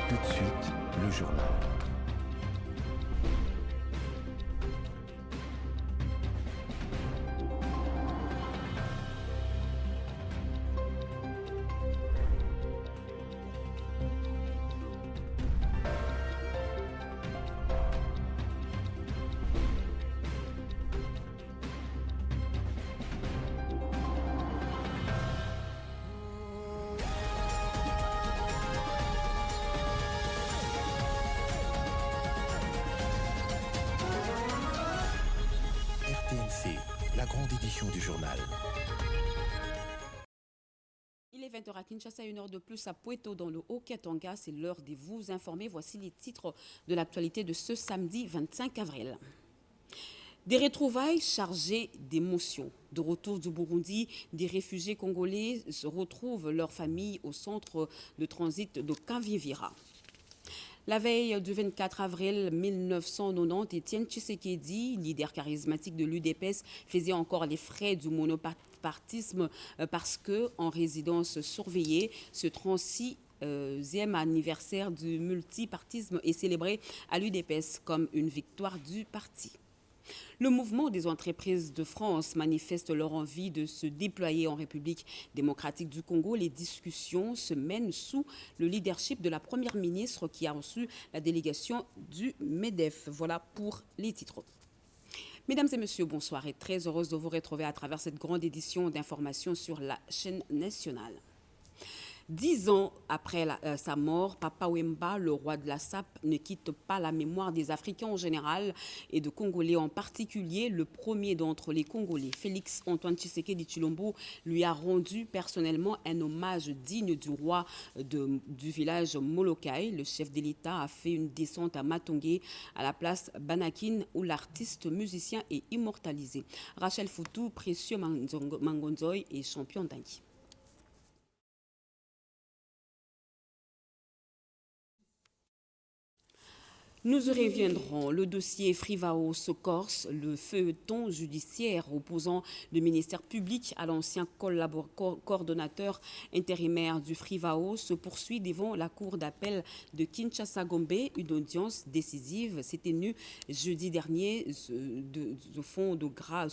Tout de suite, le journal. RTNC, la grande édition du journal. Il est 20h à Kinshasa, 1 heure de plus à Puerto dans le Haut-Katanga. C'est l'heure de vous informer. Voici les titres de l'actualité de ce samedi 25 avril. Des retrouvailles chargées d'émotions. De retour du Burundi, des réfugiés congolais retrouvent leur famille au centre de transit de Kavivira. La veille du 24 avril 1990, Étienne Tshisekedi, leader charismatique de l'UDPS, faisait encore les frais du monopartisme parce que, en résidence surveillée, ce 36e anniversaire du multipartisme est célébré à l'UDPS comme une victoire du parti. Le mouvement des entreprises de France manifeste leur envie de se déployer en République démocratique du Congo. Les discussions se mènent sous le leadership de la Première ministre qui a reçu la délégation du MEDEF. Voilà pour les titres. Mesdames et messieurs, bonsoir et très heureuse de vous retrouver à travers cette grande édition d'information sur la chaîne nationale. 10 ans après sa mort, Papa Wemba, le roi de la SAP, ne quitte pas la mémoire des Africains en général et de Congolais en particulier. Le premier d'entre les Congolais, Félix Antoine Tshisekedi Tshilombo, lui a rendu personnellement un hommage digne du roi du village Molokai. Le chef de l'État a fait une descente à Matongé, à la place Banakin, où l'artiste musicien est immortalisé. Rachel Foutou, Précieux Mangonzoy et champion d'Anki. Nous y reviendrons. Le dossier Frivao se corse, le feuilleton judiciaire opposant le ministère public à l'ancien coordonnateur intérimaire du Frivao se poursuit devant la cour d'appel de Kinshasa-Gombe. Une audience décisive s'est tenue jeudi dernier le fond de graves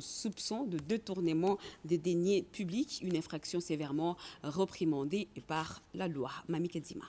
soupçons de détournement des deniers publics, une infraction sévèrement réprimandée par la loi. Mami Kadima.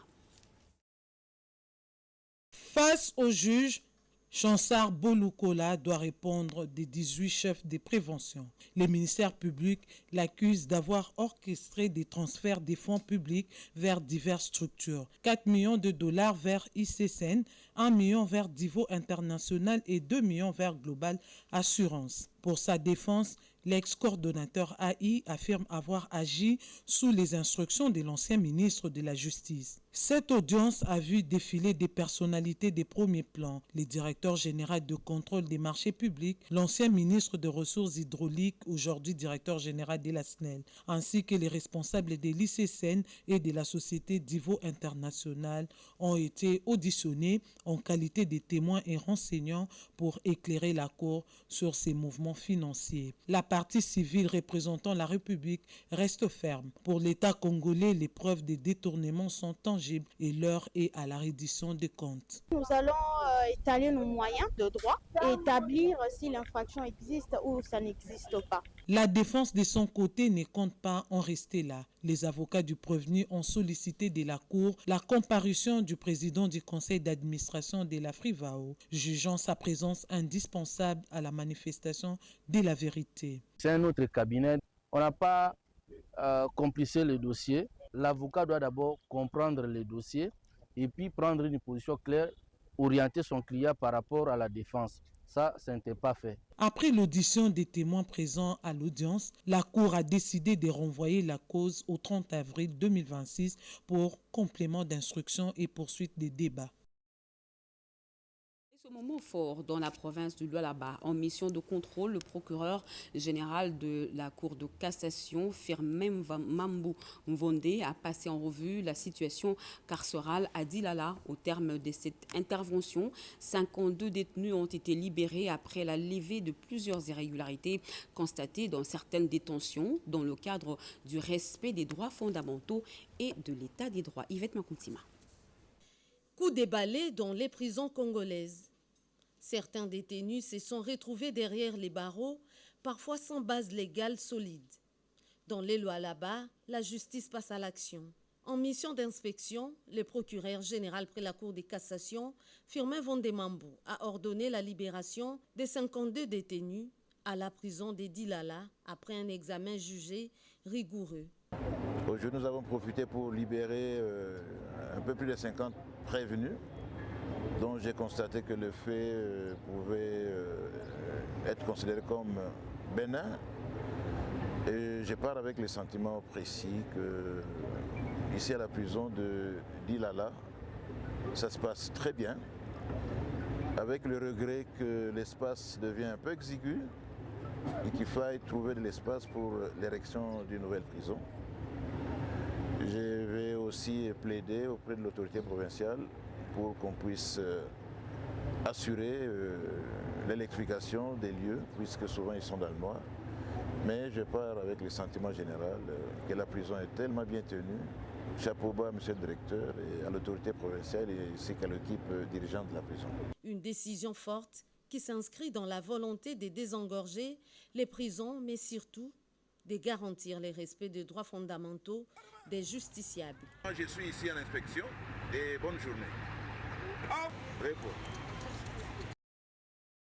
Face au juge, Chansard Bolukola doit répondre des 18 chefs de prévention. Le ministère public l'accuse d'avoir orchestré des transferts des fonds publics vers diverses structures. 4 millions de dollars vers ICSN, 1 million vers Divo International et 2 millions vers Global Assurance. Pour sa défense, l'ex-coordonnateur AI affirme avoir agi sous les instructions de l'ancien ministre de la Justice. Cette audience a vu défiler des personnalités de premier plan, le directeur général de contrôle des marchés publics, l'ancien ministre des Ressources hydrauliques, aujourd'hui directeur général de la SNEL, ainsi que les responsables de l'ICSN et de la société Divo International ont été auditionnés en qualité de témoins et renseignants pour éclairer la Cour sur ces mouvements financiers. La partie civile représentant la République reste ferme. Pour l'État congolais, les preuves de détournement sont tangibles et l'heure est à la reddition des comptes. Nous allons étaler nos moyens de droit et établir si l'infraction existe ou ça n'existe pas. La défense de son côté ne compte pas en rester là. Les avocats du prévenu ont sollicité de la Cour la comparution du président du conseil d'administration de la Frivao, jugeant sa présence indispensable à la manifestation de la vérité. C'est un autre cabinet. On n'a pas complicé le dossier. L'avocat doit d'abord comprendre le dossier et puis prendre une position claire, orienter son client par rapport à la défense. Ça n'était pas fait. Après l'audition des témoins présents à l'audience, la Cour a décidé de renvoyer la cause au 30 avril 2026 pour complément d'instruction et poursuite des débats. Ce moment fort dans la province du Lualaba, en mission de contrôle, le procureur général de la Cour de cassation, Firmin Mambou Mvonde, a passé en revue la situation carcérale à Dilala. Au terme de cette intervention, 52 détenus ont été libérés après la levée de plusieurs irrégularités constatées dans certaines détentions dans le cadre du respect des droits fondamentaux et de l'état des droits. Yvette Makountima. Coup déballé dans les prisons congolaises. Certains détenus se sont retrouvés derrière les barreaux, parfois sans base légale solide. Dans les lois là-bas, la justice passe à l'action. En mission d'inspection, le procureur général près la Cour de cassation, Firmin Vondemambou, a ordonné la libération des 52 détenus à la prison de Dilala après un examen jugé rigoureux. Aujourd'hui, nous avons profité pour libérer un peu plus de 50 prévenus, dont j'ai constaté que le fait pouvait être considéré comme bénin. Et je pars avec le sentiment précis que ici à la prison de Dilala, ça se passe très bien, avec le regret que l'espace devient un peu exigu et qu'il faille trouver de l'espace pour l'érection d'une nouvelle prison. Je vais aussi plaider auprès de l'autorité provinciale pour qu'on puisse assurer l'électrification des lieux, puisque souvent ils sont dans le noir. Mais je pars avec le sentiment général que la prison est tellement bien tenue. Chapeau bas à monsieur le directeur et à l'autorité provinciale ainsi qu'à l'équipe dirigeante de la prison. Une décision forte qui s'inscrit dans la volonté de désengorger les prisons, mais surtout de garantir le respect des droits fondamentaux des justiciables. Je suis ici à l'inspection et bonne journée.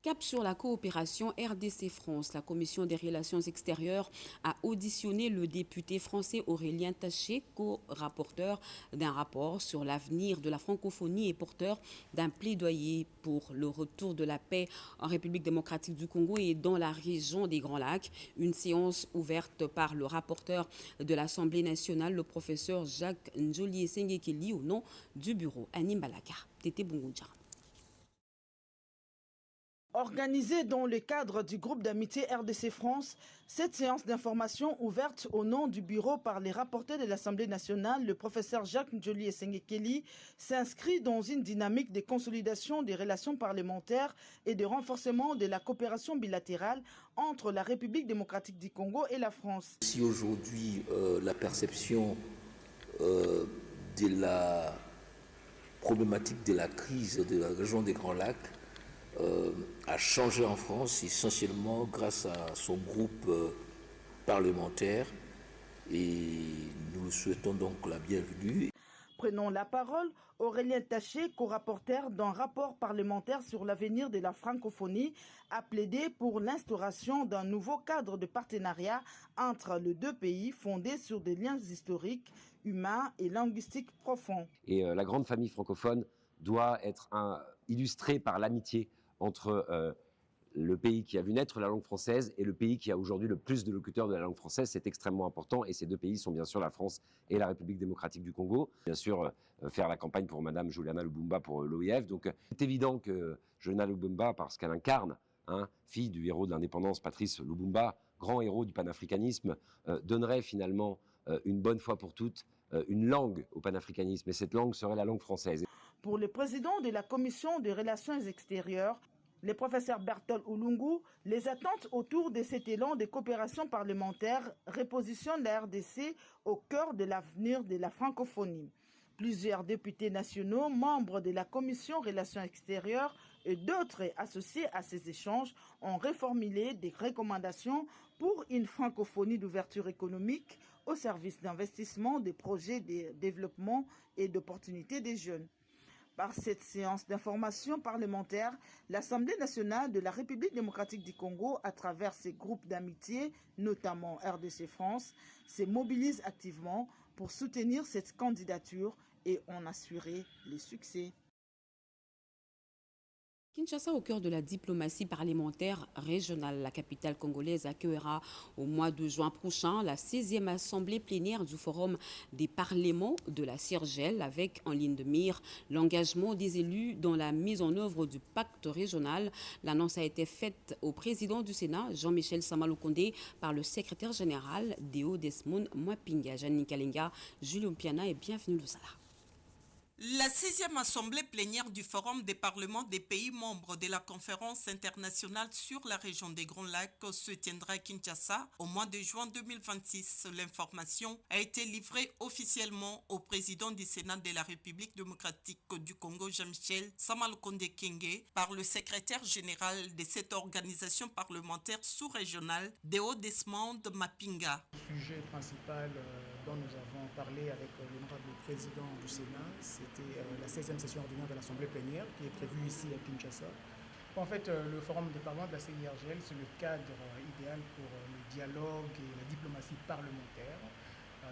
Cap sur la coopération RDC-France, la Commission des relations extérieures a auditionné le député français Aurélien Taché, co-rapporteur d'un rapport sur l'avenir de la francophonie et porteur d'un plaidoyer pour le retour de la paix en République démocratique du Congo et dans la région des Grands Lacs. Une séance ouverte par le rapporteur de l'Assemblée nationale, le professeur Jacques Njoli Sengekeli, au nom du bureau Anim Balaka. Tété Bungunja. Organisée dans le cadre du groupe d'amitié RDC-France, cette séance d'information ouverte au nom du bureau par les rapporteurs de l'Assemblée nationale, le professeur Jacques Njoli Sengekeli, s'inscrit dans une dynamique de consolidation des relations parlementaires et de renforcement de la coopération bilatérale entre la République démocratique du Congo et la France. Si aujourd'hui la perception de la problématique de la crise de la région des Grands Lacs a changé en France, essentiellement grâce à son groupe parlementaire, et nous souhaitons donc la bienvenue. Prenons la parole, Aurélien Taché, co-rapporteur d'un rapport parlementaire sur l'avenir de la francophonie, a plaidé pour l'instauration d'un nouveau cadre de partenariat entre les deux pays fondé sur des liens historiques, humains et linguistiques profonds. Et la grande famille francophone doit être illustrée par l'amitié entre le pays qui a vu naître la langue française et le pays qui a aujourd'hui le plus de locuteurs de la langue française. C'est extrêmement important et ces deux pays sont bien sûr la France et la République démocratique du Congo. Bien sûr, faire la campagne pour Madame Juliana Lubumba pour l'OIF. Donc c'est évident que Juliana Lubumba, parce qu'elle incarne, fille du héros de l'indépendance Patrice Lumumba, grand héros du panafricanisme, donnerait finalement une bonne fois pour toutes une langue au panafricanisme, et cette langue serait la langue française. Pour le président de la Commission des relations extérieures, le professeur Bertol Oulungu, les attentes autour de cet élan de coopération parlementaire repositionnent la RDC au cœur de l'avenir de la francophonie. Plusieurs députés nationaux, membres de la Commission des relations extérieures et d'autres associés à ces échanges ont reformulé des recommandations pour une francophonie d'ouverture économique au service d'investissement, des projets de développement et d'opportunités des jeunes. Par cette séance d'information parlementaire, l'Assemblée nationale de la République démocratique du Congo, à travers ses groupes d'amitié, notamment RDC France, se mobilise activement pour soutenir cette candidature et en assurer le succès. Kinshasa, au cœur de la diplomatie parlementaire régionale, la capitale congolaise accueillera au mois de juin prochain la 16e assemblée plénière du Forum des parlements de la CIRGEL, avec en ligne de mire l'engagement des élus dans la mise en œuvre du pacte régional. L'annonce a été faite au président du Sénat, Jean-Michel Samalukonde, par le secrétaire général Deo Desmond Mwapinga. Janine Kalinga, Julien Piana et bienvenue au Sala. La 16e assemblée plénière du Forum des parlements des pays membres de la conférence internationale sur la région des Grands Lacs se tiendra à Kinshasa au mois de juin 2026. L'information a été livrée officiellement au président du Sénat de la République démocratique du Congo, Jean-Michel Samalukonde Kenge, par le secrétaire général de cette organisation parlementaire sous-régionale, Deo Desmond Mwapinga. Le sujet principal dont nous avons parlé avec l'honorable président du Sénat, c'était la 16e session ordinaire de l'Assemblée plénière qui est prévue ici à Kinshasa. En fait, le Forum des parlements de la CIRGL, c'est le cadre idéal pour le dialogue et la diplomatie parlementaire.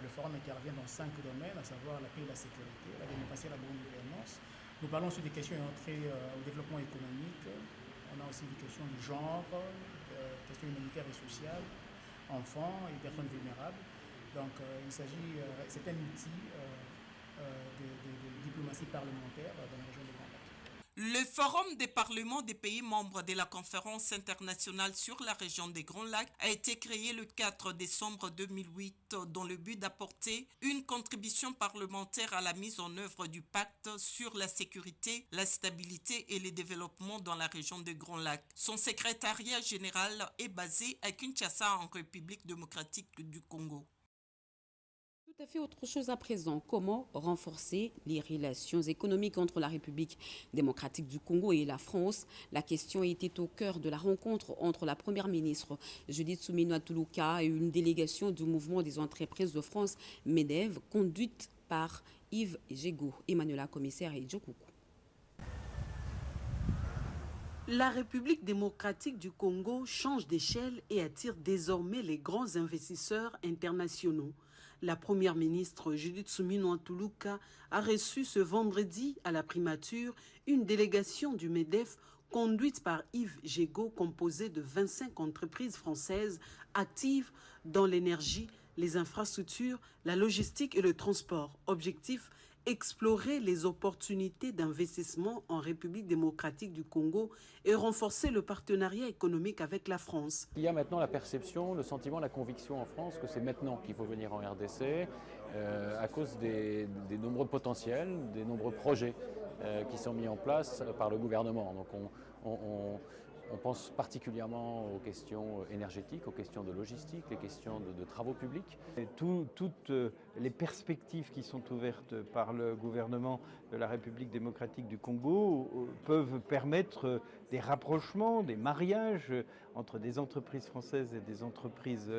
Le Forum intervient dans 5 domaines, à savoir la paix et la sécurité, la démocratie et la bonne gouvernance. Nous parlons aussi des questions entrées au développement économique. On a aussi des questions du genre, questions humanitaires et sociales, enfants et personnes vulnérables. Donc il s'agit, c'est un outil de diplomatie parlementaire dans la région des Grands Lacs. Le Forum des parlements des pays membres de la conférence internationale sur la région des Grands Lacs a été créé le 4 décembre 2008 dans le but d'apporter une contribution parlementaire à la mise en œuvre du pacte sur la sécurité, la stabilité et le développement dans la région des Grands Lacs. Son secrétariat général est basé à Kinshasa en République démocratique du Congo. Tout à fait autre chose à présent. Comment renforcer les relations économiques entre la République démocratique du Congo et la France? La question était au cœur de la rencontre entre la première ministre Judith Suminwa Tuluka et une délégation du mouvement des entreprises de France, MEDEV, conduite par Yves Jego, Emmanuela Commissaire et Djokoukou. La République démocratique du Congo change d'échelle et attire désormais les grands investisseurs internationaux. La première ministre Judith Suminwa Tuluka a reçu ce vendredi à la primature une délégation du MEDEF conduite par Yves Jego, composée de 25 entreprises françaises actives dans l'énergie, les infrastructures, la logistique et le transport. Objectif: explorer les opportunités d'investissement en République démocratique du Congo et renforcer le partenariat économique avec la France. Il y a maintenant la perception, le sentiment, la conviction en France que c'est maintenant qu'il faut venir en RDC à cause des nombreux potentiels, des nombreux projets qui sont mis en place par le gouvernement. Donc on pense particulièrement aux questions énergétiques, aux questions de logistique, les questions de travaux publics. Et toutes les perspectives qui sont ouvertes par le gouvernement de la République démocratique du Congo peuvent permettre des rapprochements, des mariages entre des entreprises françaises et des entreprises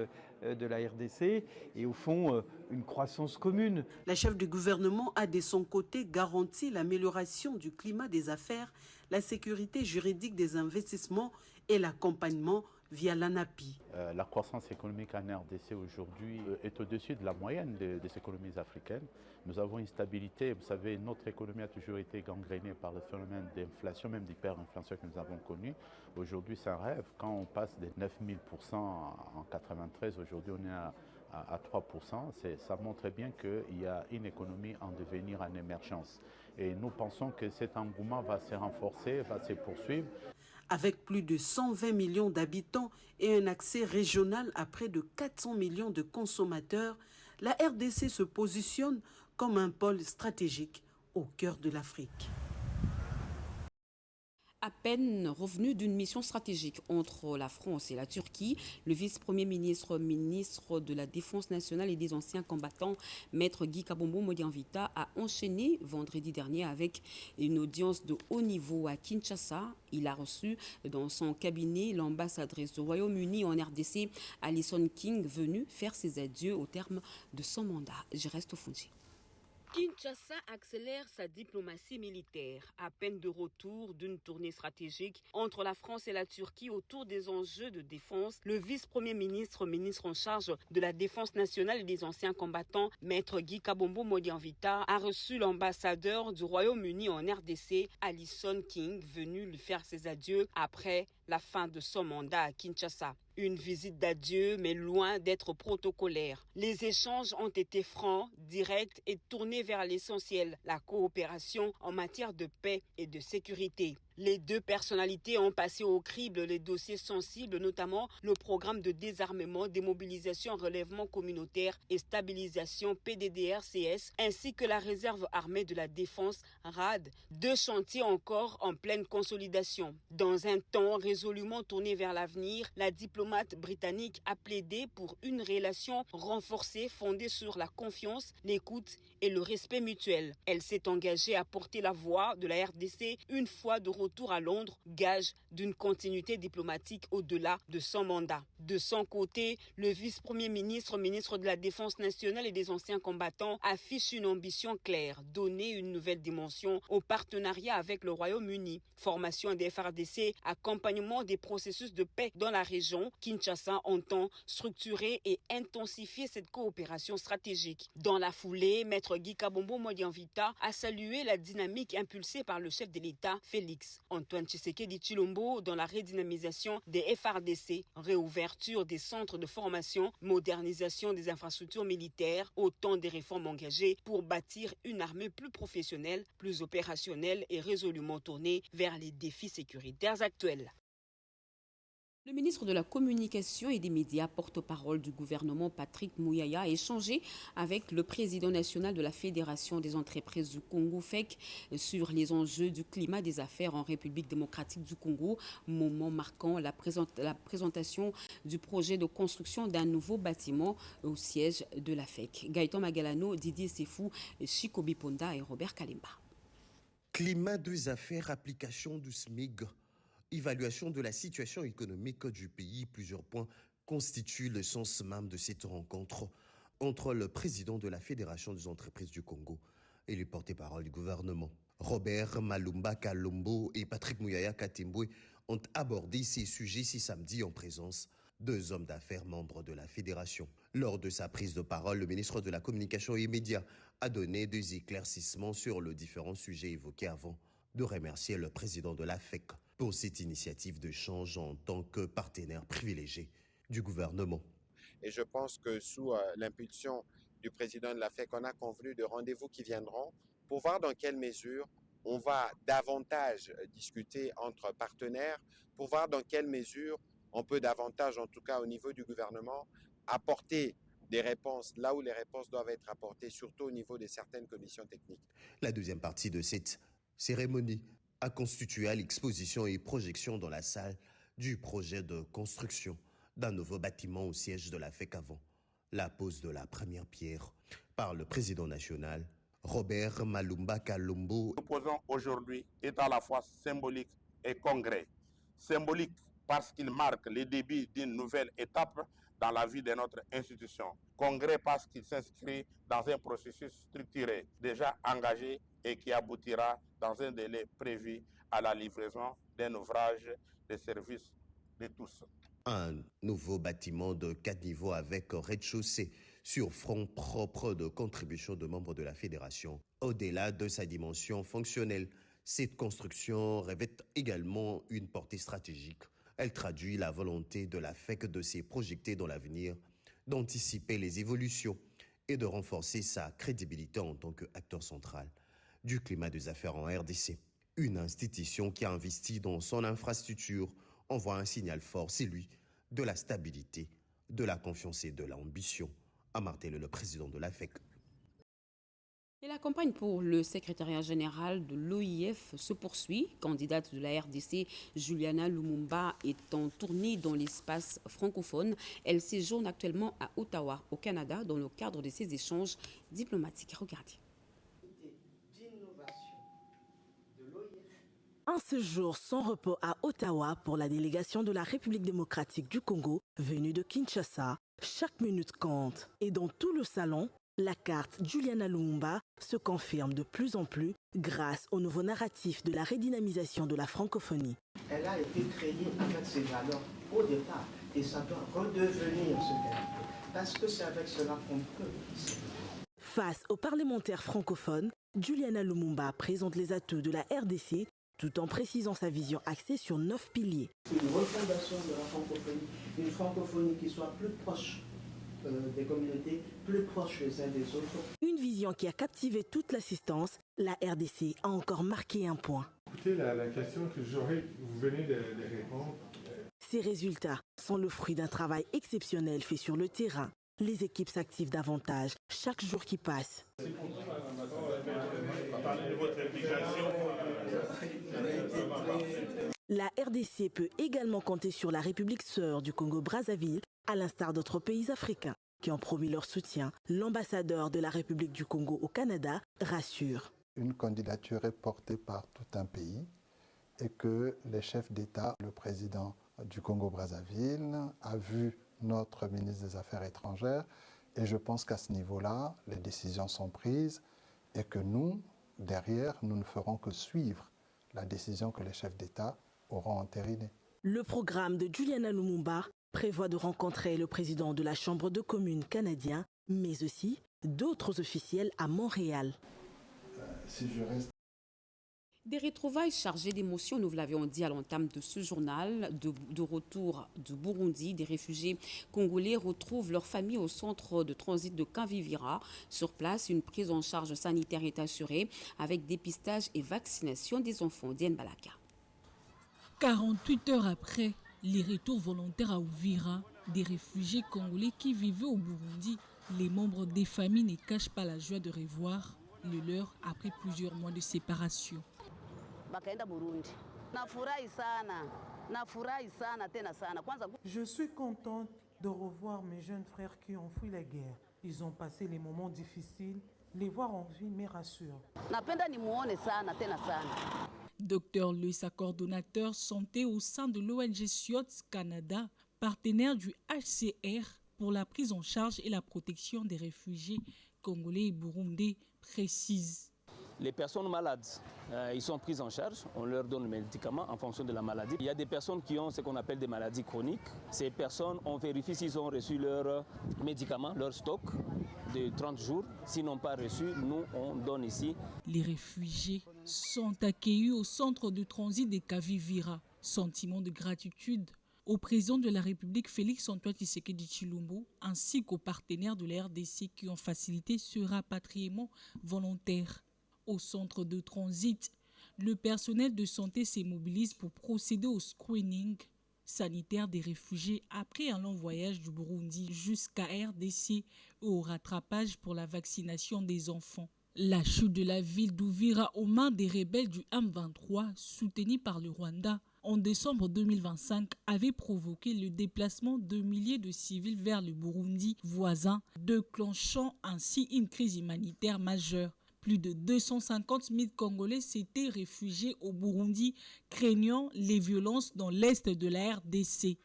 de la RDC et au fond une croissance commune. La chef du gouvernement a de son côté garanti l'amélioration du climat des affaires, la sécurité juridique des investissements et l'accompagnement via l'ANAPI. La croissance économique en RDC aujourd'hui est au-dessus de la moyenne des économies africaines. Nous avons une stabilité. Vous savez, notre économie a toujours été gangrénée par le phénomène d'inflation, même d'hyperinflation que nous avons connu. Aujourd'hui, c'est un rêve. Quand on passe des 9000% en 93, aujourd'hui on est à 3%. Ça montre bien qu'il y a une économie en devenir, en émergence. Et nous pensons que cet engouement va se renforcer, va se poursuivre. Avec plus de 120 millions d'habitants et un accès régional à près de 400 millions de consommateurs, la RDC se positionne comme un pôle stratégique au cœur de l'Afrique. À peine revenu d'une mission stratégique entre la France et la Turquie, le vice-premier ministre de la Défense nationale et des anciens combattants, Maître Guy Kabombo Modianvita, a enchaîné vendredi dernier avec une audience de haut niveau à Kinshasa. Il a reçu dans son cabinet l'ambassadrice du Royaume-Uni en RDC, Alison King, venue faire ses adieux au terme de son mandat. Je reste au Fondji. Kinshasa accélère sa diplomatie militaire. À peine de retour d'une tournée stratégique entre la France et la Turquie autour des enjeux de défense, le vice-premier ministre, ministre en charge de la défense nationale et des anciens combattants, Maître Guy Kabombo Modianvita, a reçu l'ambassadeur du Royaume-Uni en RDC, Alison King, venu lui faire ses adieux après la fin de son mandat à Kinshasa. Une visite d'adieu, mais loin d'être protocolaire. Les échanges ont été francs, directs et tournés vers l'essentiel, la coopération en matière de paix et de sécurité. Les deux personnalités ont passé au crible les dossiers sensibles, notamment le programme de désarmement, démobilisation, relèvement communautaire et stabilisation PDDR-CS, ainsi que la réserve armée de la défense RAD, deux chantiers encore en pleine consolidation. Dans un temps résolument tourné vers l'avenir, la diplomate britannique a plaidé pour une relation renforcée fondée sur la confiance, l'écoute et le respect mutuel. Elle s'est engagée à porter la voix de la RDC une fois de retour à Londres, gage d'une continuité diplomatique au-delà de son mandat. De son côté, le vice-premier ministre, ministre de la Défense nationale et des anciens combattants, affiche une ambition claire, donner une nouvelle dimension au partenariat avec le Royaume-Uni. Formation des FARDC, accompagnement des processus de paix dans la région, Kinshasa entend structurer et intensifier cette coopération stratégique. Dans la foulée, Maître Guy Kabombo Modianvita a salué la dynamique impulsée par le chef de l'État, Félix Antoine Tshisekedi Tshilombo, dans la redynamisation des FARDC, réouverture des centres de formation, modernisation des infrastructures militaires, autant des réformes engagées pour bâtir une armée plus professionnelle, plus opérationnelle et résolument tournée vers les défis sécuritaires actuels. Le ministre de la Communication et des Médias, porte-parole du gouvernement Patrick Muyaya, a échangé avec le président national de la Fédération des entreprises du Congo, FEC, sur les enjeux du climat des affaires en République démocratique du Congo, moment marquant la présentation du projet de construction d'un nouveau bâtiment au siège de la FEC. Gaëtan Magalano, Didier Sefou, Chico Biponda et Robert Kalimba. Climat des affaires, application du SMIG. Évaluation de la situation économique du pays, plusieurs points constituent le sens même de cette rencontre entre le président de la Fédération des entreprises du Congo et le porte-parole du gouvernement. Robert Malumba Kalombo et Patrick Muyaya Katimbwe ont abordé ces sujets ce samedi en présence deux hommes d'affaires membres de la Fédération. Lors de sa prise de parole, le ministre de la Communication et des Médias a donné des éclaircissements sur les différents sujets évoqués avant de remercier le président de la FEC pour cette initiative de change en tant que partenaire privilégié du gouvernement. Et je pense que sous l'impulsion du président de la FEC, on a convenu de rendez-vous qui viendront pour voir dans quelle mesure on va davantage discuter entre partenaires, pour voir dans quelle mesure on peut davantage, en tout cas au niveau du gouvernement, apporter des réponses là où les réponses doivent être apportées, surtout au niveau de certaines commissions techniques. La deuxième partie de cette cérémonie a constitué à l'exposition et projection dans la salle du projet de construction d'un nouveau bâtiment au siège de la FEC avant la pose de la première pierre par le président national, Robert Malumba Kalombo. Nous posons aujourd'hui est à la fois symbolique et concret. Symbolique parce qu'il marque le début d'une nouvelle étape dans la vie de notre institution. Concret parce qu'il s'inscrit dans un processus structuré, déjà engagé et qui aboutira dans un délai prévu à la livraison d'un ouvrage de service de tous. Un nouveau bâtiment de 4 niveaux avec rez-de-chaussée sur front propre de contribution de membres de la Fédération. Au-delà de sa dimension fonctionnelle, cette construction revêt également une portée stratégique. Elle traduit la volonté de la FEC de se projeter dans l'avenir, d'anticiper les évolutions et de renforcer sa crédibilité en tant qu'acteur central du climat des affaires en RDC. Une institution qui a investi dans son infrastructure envoie un signal fort, celui de la stabilité, de la confiance et de l'ambition, a martelé le président de la FEC. Et la campagne pour le secrétariat général de l'OIF se poursuit. Candidate de la RDC, Juliana Lumumba est en tournée dans l'espace francophone. Elle séjourne actuellement à Ottawa, au Canada, dans le cadre de ses échanges diplomatiques. Regardez. Un séjour sans repos à Ottawa pour la délégation de la République démocratique du Congo, venue de Kinshasa. Chaque minute compte. Et dans tout le salon, La carte Juliana Lumumba se confirme de plus en plus grâce au nouveau narratif de la redynamisation de la francophonie. Elle a été créée avec ses valeurs au départ et ça doit redevenir ce qu'elle est. Parce que c'est avec cela qu'on peut. Face aux parlementaires francophones, Juliana Lumumba présente les atouts de la RDC tout en précisant sa vision axée sur 9 piliers. Une refondation de la francophonie, une francophonie qui soit plus proche des communautés, plus proches les uns des autres. Une vision qui a captivé toute l'assistance, la RDC a encore marqué un point. Écoutez, la question que j'aurais, vous venez de répondre. Ces résultats sont le fruit d'un travail exceptionnel fait sur le terrain. Les équipes s'activent davantage chaque jour qui passe. La RDC peut également compter sur la République sœur du Congo-Brazzaville, à l'instar d'autres pays africains qui ont promis leur soutien. L'ambassadeur de la République du Congo au Canada rassure. Une candidature est portée par tout un pays et que les chefs d'État, le président du Congo-Brazzaville a vu notre ministre des Affaires étrangères et je pense qu'à ce niveau-là, les décisions sont prises et que nous, derrière, nous ne ferons que suivre la décision que les chefs d'État auront entérinée. Le programme de Juliana Lumumba prévoit de rencontrer le président de la Chambre de communes canadien, mais aussi d'autres officiels à Montréal. Si je reste... Des retrouvailles chargées d'émotions, nous vous l'avions dit à l'entame de ce journal. De retour du Burundi, des réfugiés congolais retrouvent leur famille au centre de transit de Kavivira. Sur place, une prise en charge sanitaire est assurée avec dépistage et vaccination des enfants. Diane Balaka. 48 heures après les retours volontaires à Uvira, des réfugiés congolais qui vivaient au Burundi, les membres des familles ne cachent pas la joie de revoir le leur après plusieurs mois de séparation. Je suis contente de revoir mes jeunes frères qui ont fui la guerre. Ils ont passé les moments difficiles. Les voir en vie me rassure. Docteur Lesa, coordonnateur santé au sein de l'ONG SIOTS Canada, partenaire du HCR pour la prise en charge et la protection des réfugiés congolais et burundais, précise. Les personnes malades, ils sont prises en charge, on leur donne le médicament en fonction de la maladie. Il y a des personnes qui ont ce qu'on appelle des maladies chroniques. Ces personnes, on vérifie s'ils ont reçu leurs médicaments, leur stock de 30 jours. S'ils n'ont pas reçu, nous, on donne ici. Les réfugiés sont accueillis au centre de transit de Kavivira. Sentiment de gratitude au président de la République Félix-Antoine Tshisekedi Tshilombo ainsi qu'aux partenaires de la RDC qui ont facilité ce rapatriement volontaire. Au centre de transit, le personnel de santé se mobilise pour procéder au screening sanitaire des réfugiés après un long voyage du Burundi jusqu'à RDC et au rattrapage pour la vaccination des enfants. La chute de la ville d'Uvira aux mains des rebelles du M23, soutenus par le Rwanda, en décembre 2025, avait provoqué le déplacement de milliers de civils vers le Burundi voisin, déclenchant ainsi une crise humanitaire majeure. Plus de 250 000 Congolais s'étaient réfugiés au Burundi, craignant les violences dans l'est de la RDC.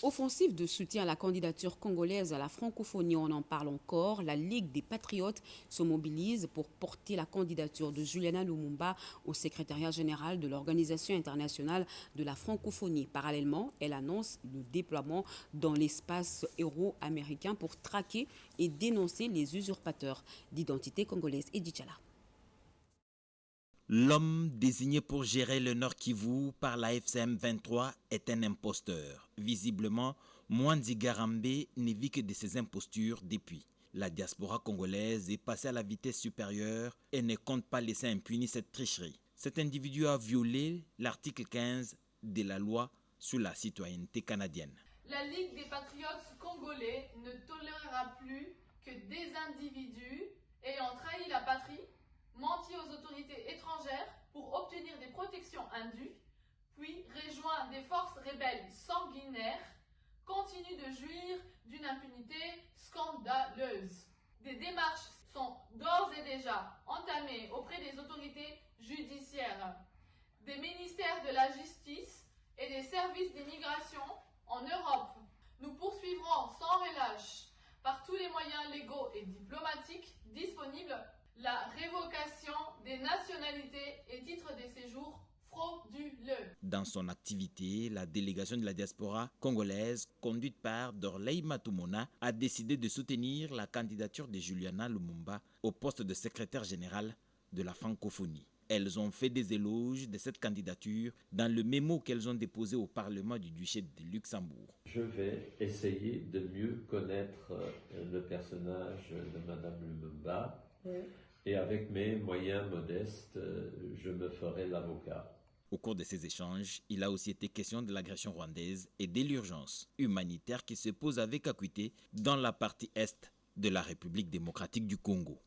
Offensive de soutien à la candidature congolaise à la francophonie, on en parle encore. La Ligue des Patriotes se mobilise pour porter la candidature de Juliana Lumumba au secrétariat général de l'Organisation internationale de la francophonie. Parallèlement, elle annonce le déploiement dans l'espace euro-américain pour traquer et dénoncer les usurpateurs d'identité congolaise. Edith Chala. L'homme désigné pour gérer le Nord Kivu par la FCM 23 est un imposteur. Visiblement, Mwandi Garambe ne vit que de ses impostures depuis. La diaspora congolaise est passée à la vitesse supérieure et ne compte pas laisser impunie cette tricherie. Cet individu a violé l'article 15 de la loi sur la citoyenneté canadienne. La Ligue des Patriotes congolais ne tolérera plus que des individus ayant trahi la patrie, menti aux autorités étrangères pour obtenir des protections indues, puis rejoint des forces rebelles sanguinaires, continuent de jouir d'une impunité scandaleuse. Des démarches sont d'ores et déjà entamées auprès des autorités judiciaires, des ministères de la Justice et des services d'immigration en Europe. Nous poursuivrons sans relâche par tous les moyens légaux et diplomatiques disponibles la révocation des nationalités et titres de séjour frauduleux. Dans son activité, la délégation de la diaspora congolaise, conduite par Dorley Matumona, a décidé de soutenir la candidature de Juliana Lumumba au poste de secrétaire général de la francophonie. Elles ont fait des éloges de cette candidature dans le mémo qu'elles ont déposé au Parlement du Duché de Luxembourg. Je vais essayer de mieux connaître le personnage de Madame Lumumba et avec mes moyens modestes, je me ferai l'avocat. Au cours de ces échanges, il a aussi été question de l'agression rwandaise et de l'urgence humanitaire qui se pose avec acuité dans la partie est de la République démocratique du Congo.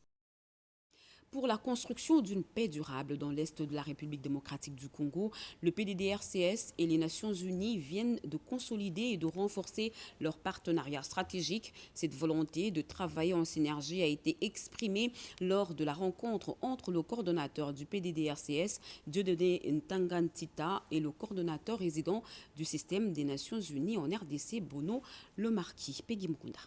Pour la construction d'une paix durable dans l'est de la République démocratique du Congo, le PDDRCS et les Nations Unies viennent de consolider et de renforcer leur partenariat stratégique. Cette volonté de travailler en synergie a été exprimée lors de la rencontre entre le coordonnateur du PDDRCS, Dieudonné Ntangantita, et le coordonnateur résident du système des Nations Unies en RDC, Bono Lemarquis. Peggy Mukunda.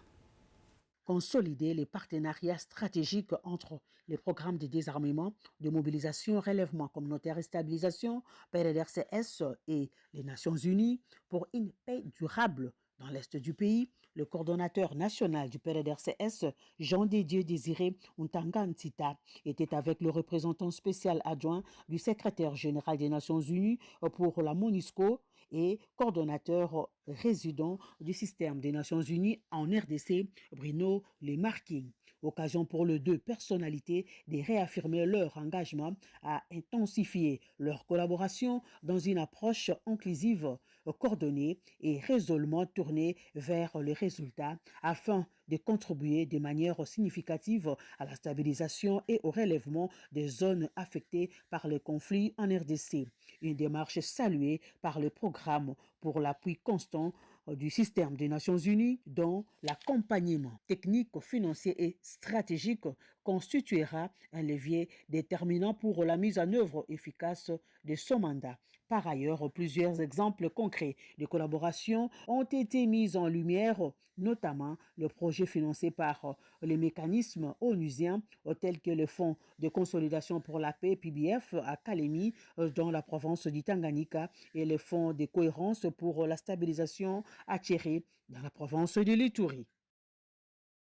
Consolider les partenariats stratégiques entre les programmes de désarmement, de mobilisation, relèvement communautaire et stabilisation, PDDRCS et les Nations Unies pour une paix durable dans l'est du pays. Le coordonnateur national du PDDRCS, Jean-Dédieu Désiré Ntangantita, était avec le représentant spécial adjoint du secrétaire général des Nations Unies pour la MONUSCO et coordonnateur résident du système des Nations Unies en RDC, Bruno Lemarquis. Occasion pour les deux personnalités de réaffirmer leur engagement à intensifier leur collaboration dans une approche inclusive, coordonnée et résolument tournée vers les résultats afin de contribuer de manière significative à la stabilisation et au relèvement des zones affectées par les conflits en RDC. Une démarche saluée par le programme pour l'appui constant du système des Nations Unies, dont l'accompagnement technique, financier et stratégique constituera un levier déterminant pour la mise en œuvre efficace de son mandat. Par ailleurs, plusieurs exemples concrets de collaboration ont été mis en lumière, notamment le projet financé par les mécanismes onusiens tels que le Fonds de consolidation pour la paix PBF à Kalemi dans la province du Tanganyika et le Fonds de cohérence pour la stabilisation à Tchéré dans la province de l'Ituri.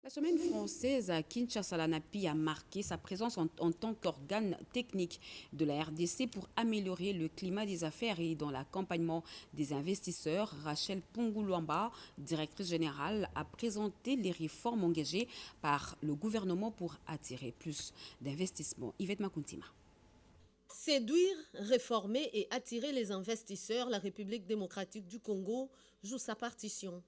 La semaine française à Kinshasa, l'ANAPI a marqué sa présence en tant qu'organe technique de la RDC pour améliorer le climat des affaires et dans l'accompagnement des investisseurs. Rachel Ponguluamba, directrice générale, a présenté les réformes engagées par le gouvernement pour attirer plus d'investissements. Yvette Makuntima. Séduire, réformer et attirer les investisseurs, la République démocratique du Congo joue sa partition.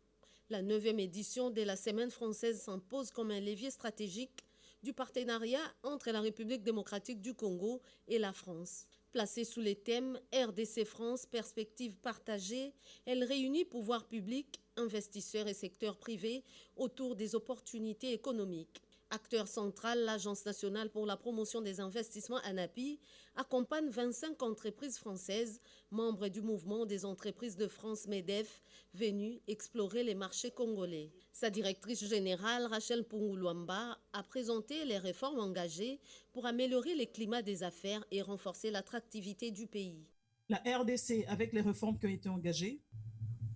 La 9e édition de la Semaine française s'impose comme un levier stratégique du partenariat entre la République démocratique du Congo et la France. Placée sous les thèmes RDC France, perspectives partagées, elle réunit pouvoirs publics, investisseurs et secteurs privés autour des opportunités économiques. Acteur central, l'Agence nationale pour la promotion des investissements ANAPI accompagne 25 entreprises françaises, membres du mouvement des entreprises de France MEDEF, venues explorer les marchés congolais. Sa directrice générale, Rachel Ponguluamba, a présenté les réformes engagées pour améliorer le climat des affaires et renforcer l'attractivité du pays. La RDC, avec les réformes qui ont été engagées,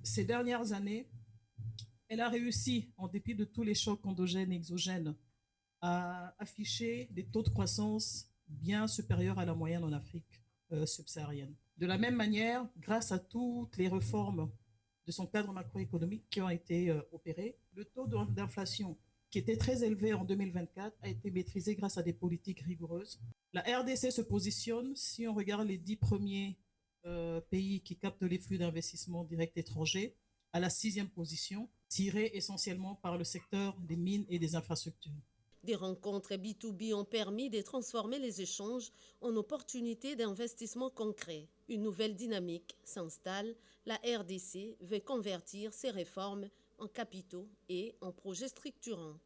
ces dernières années, elle a réussi, en dépit de tous les chocs endogènes et exogènes, à afficher des taux de croissance bien supérieurs à la moyenne en Afrique subsaharienne. De la même manière, grâce à toutes les réformes de son cadre macroéconomique qui ont été opérées, le taux d'inflation, qui était très élevé en 2024, a été maîtrisé grâce à des politiques rigoureuses. La RDC se positionne, si on regarde les 10 premiers pays qui captent les flux d'investissement direct étrangers, à la 6e position, tirée essentiellement par le secteur des mines et des infrastructures. Des rencontres B2B ont permis de transformer les échanges en opportunités d'investissement concrets. Une nouvelle dynamique s'installe. La RDC veut convertir ces réformes en capitaux et en projets structurants.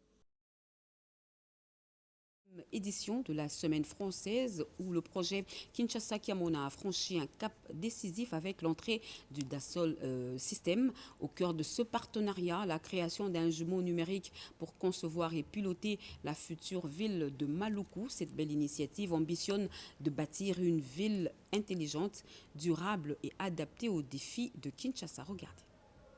Édition de la Semaine française où le projet Kinshasa Kiamona a franchi un cap décisif avec l'entrée du Dassault Systèmes. Au cœur de ce partenariat, la création d'un jumeau numérique pour concevoir et piloter la future ville de Maluku. Cette belle initiative ambitionne de bâtir une ville intelligente, durable et adaptée aux défis de Kinshasa. Regardez.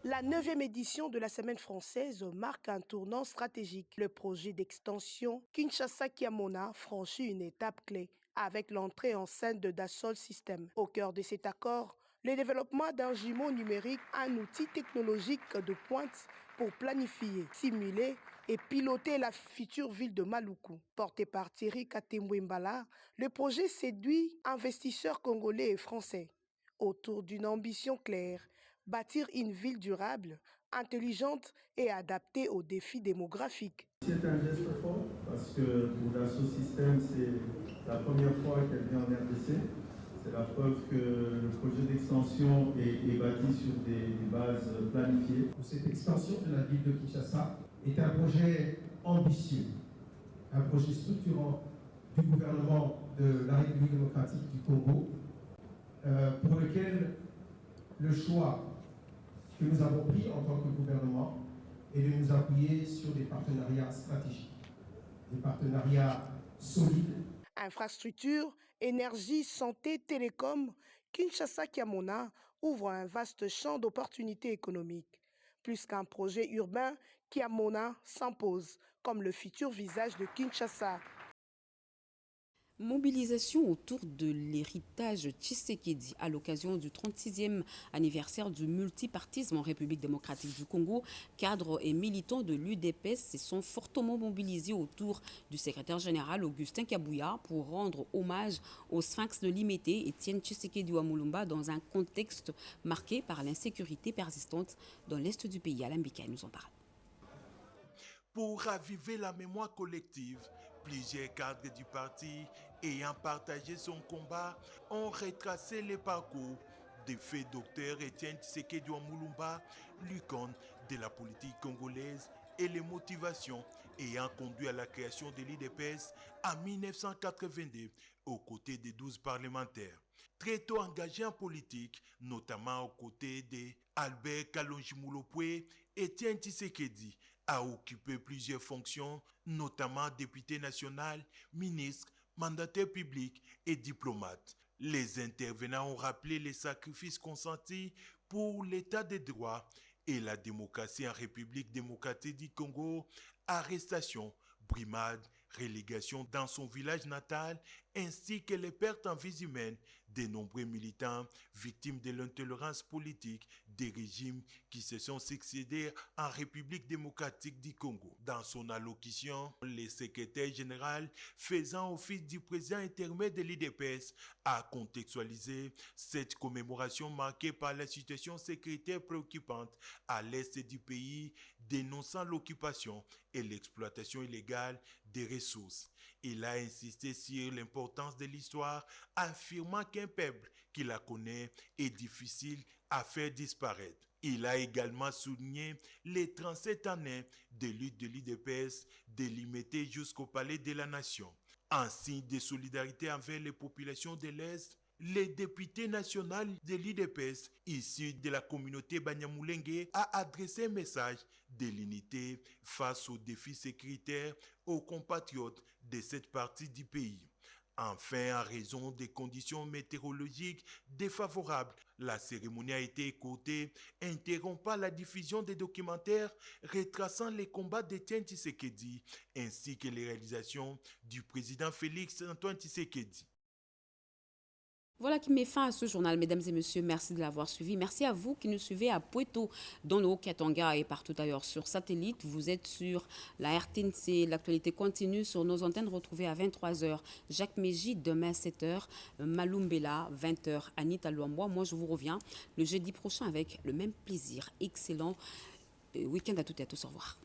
La 9e édition de la Semaine française marque un tournant stratégique. Le projet d'extension Kinshasa Kiamona franchit une étape clé avec l'entrée en scène de Dassault Systèmes. Au cœur de cet accord, le développement d'un jumeau numérique, un outil technologique de pointe pour planifier, simuler et piloter la future ville de Maluku. Porté par Thierry Katemwembala, le projet séduit investisseurs congolais et français autour d'une ambition claire: bâtir une ville durable, intelligente et adaptée aux défis démographiques. C'est un geste fort parce que pour Dassault Systèmes, c'est la première fois qu'elle vient en RDC. C'est la preuve que le projet d'extension est bâti sur des bases planifiées. Cette extension de la ville de Kinshasa est un projet ambitieux, un projet structurant du gouvernement de la République démocratique du Congo, pour lequel le choix que nous avons pris en tant que gouvernement est de nous appuyer sur des partenariats stratégiques, des partenariats solides. Infrastructure, énergie, santé, télécom, Kinshasa Kiamona ouvre un vaste champ d'opportunités économiques. Plus qu'un projet urbain, Kiamona s'impose comme le futur visage de Kinshasa. Mobilisation autour de l'héritage Tshisekedi à l'occasion du 36e anniversaire du multipartisme en République démocratique du Congo. Cadres et militants de l'UDPS se sont fortement mobilisés autour du secrétaire général Augustin Kabouya pour rendre hommage au sphinx de Limete, Étienne Tshisekedi Wamulumba, dans un contexte marqué par l'insécurité persistante dans l'est du pays. Alain Bika nous en parle. Pour raviver la mémoire collective, plusieurs cadres du parti ayant partagé son combat ont retracé les parcours des faits Dr Étienne Tshisekedi Wamulumba, l'icône de la politique congolaise, et les motivations ayant conduit à la création de l'UDPS en 1982 aux côtés des 12 parlementaires. Très tôt engagé en politique, notamment aux côtés d'Albert Kalonji Mulopwe, Étienne Tshisekedi a occupé plusieurs fonctions, notamment député national, ministre, mandataire public et diplomate. Les intervenants ont rappelé les sacrifices consentis pour l'état de droit et la démocratie en République démocratique du Congo, arrestation, brimade, relégation dans son village natal, ainsi que les pertes en vies humaines de nombreux militants victimes de l'intolérance politique des régimes qui se sont succédés en République démocratique du Congo. Dans son allocution, le secrétaire général faisant office du président intermédiaire de l'UDPS a contextualisé cette commémoration marquée par la situation sécuritaire préoccupante à l'est du pays, dénonçant l'occupation et l'exploitation illégale des ressources. Il a insisté sur l'importance de l'histoire, affirmant qu'un peuple qui la connaît est difficile à faire disparaître. Il a également souligné les 37 années de lutte de l'UDPS délimitées jusqu'au palais de la Nation. En signe de solidarité envers les populations de l'Est, le député national de l'UDPS, issu de la communauté Banyamulenge, a adressé un message de l'unité face aux défis sécuritaires aux compatriotes de cette partie du pays. Enfin, en raison des conditions météorologiques défavorables, la cérémonie a été écourtée, interrompant la diffusion des documentaires retraçant les combats d'Étienne Tshisekedi ainsi que les réalisations du président Félix Antoine Tshisekedi. Voilà qui met fin à ce journal, mesdames et messieurs. Merci de l'avoir suivi. Merci à vous qui nous suivez à Poeto, dans le Haut-Katanga et partout ailleurs sur satellite. Vous êtes sur la RTNC. L'actualité continue sur nos antennes retrouvées à 23h. Jacques Mégy, demain 7h. Malumbela, 20h. Anita Luambois. Moi, je vous reviens le jeudi prochain avec le même plaisir. Excellent week-end à toutes et à tous. Au revoir.